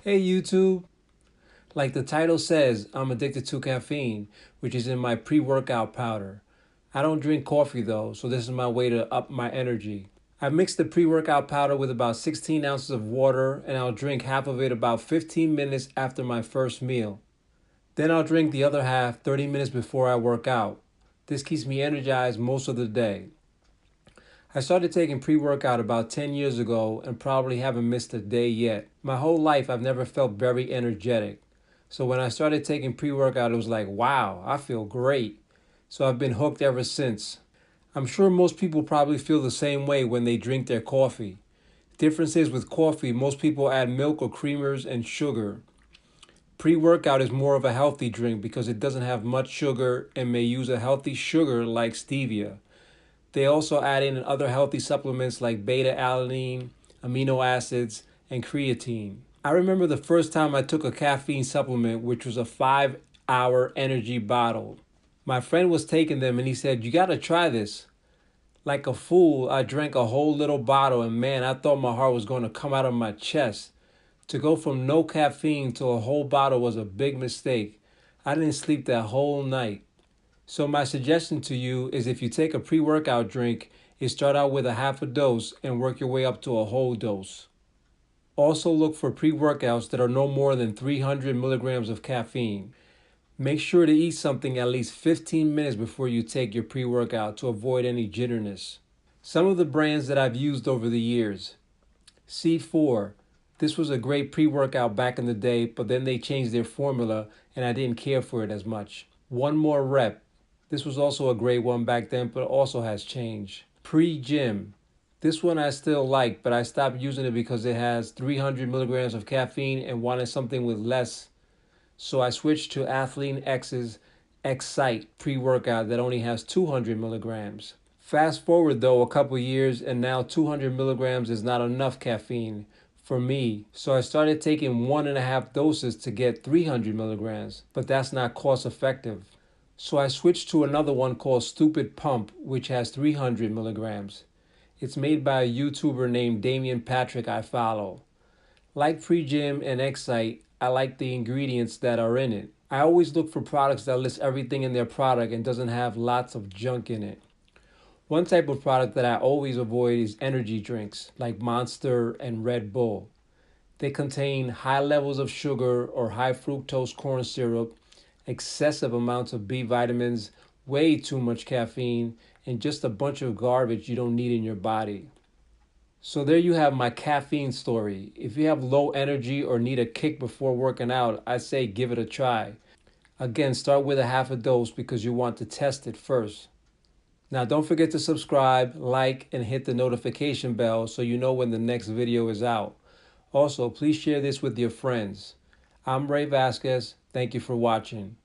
Hey YouTube, like the title says, I'm addicted to caffeine, which is in my pre-workout powder. I don't drink coffee though, so this is my way to up my energy. I mix the pre-workout powder with about 16 ounces of water and I'll drink half of it about 15 minutes after my first meal. Then I'll drink the other half 30 minutes before I work out. This keeps me energized most of the day. I started taking pre-workout about 10 years ago and probably haven't missed a day yet. My whole life I've never felt very energetic. So when I started taking pre-workout, it was like, wow, I feel great. So I've been hooked ever since. I'm sure most people probably feel the same way when they drink their coffee. Difference is with coffee, most people add milk or creamers and sugar. Pre-workout is more of a healthy drink because it doesn't have much sugar and may use a healthy sugar like stevia. They also add in other healthy supplements like beta-alanine, amino acids, and creatine. I remember the first time I took a caffeine supplement, which was a 5-hour energy bottle. My friend was taking them and he said, "You gotta try this." Like a fool, I drank a whole little bottle and man, I thought my heart was going to come out of my chest. To go from no caffeine to a whole bottle was a big mistake. I didn't sleep that whole night. So my suggestion to you is if you take a pre-workout drink, is start out with a half a dose and work your way up to a whole dose. Also look for pre-workouts that are no more than 300 milligrams of caffeine. Make sure to eat something at least 15 minutes before you take your pre-workout to avoid any jitterness. Some of the brands that I've used over the years. C4. This was a great pre-workout back in the day, but then they changed their formula and I didn't care for it as much. One More Rep. This was also a great one back then, but also has changed. Pre-Gym. This one I still like, but I stopped using it because it has 300 milligrams of caffeine and wanted something with less. So I switched to Athlean X's Excite pre-workout that only has 200 milligrams. Fast forward though a couple years and now 200 milligrams is not enough caffeine for me. So I started taking 1.5 doses to get 300 milligrams, but that's not cost effective. So I switched to another one called Stupid Pump, which has 300 milligrams. It's made by a YouTuber named Damian Patrick I follow. Like Pre-Gym and Excite, I like the ingredients that are in it. I always look for products that list everything in their product and doesn't have lots of junk in it. One type of product that I always avoid is energy drinks like Monster and Red Bull. They contain high levels of sugar or high fructose corn syrup, excessive amounts of B vitamins, way too much caffeine, and just a bunch of garbage you don't need in your body. So there you have my caffeine story. If you have low energy or need a kick before working out, I say give it a try. Again, start with a half a dose because you want to test it first. Now don't forget to subscribe, like, and hit the notification bell so you know when the next video is out. Also, please share this with your friends. I'm Ray Vasquez. Thank you for watching.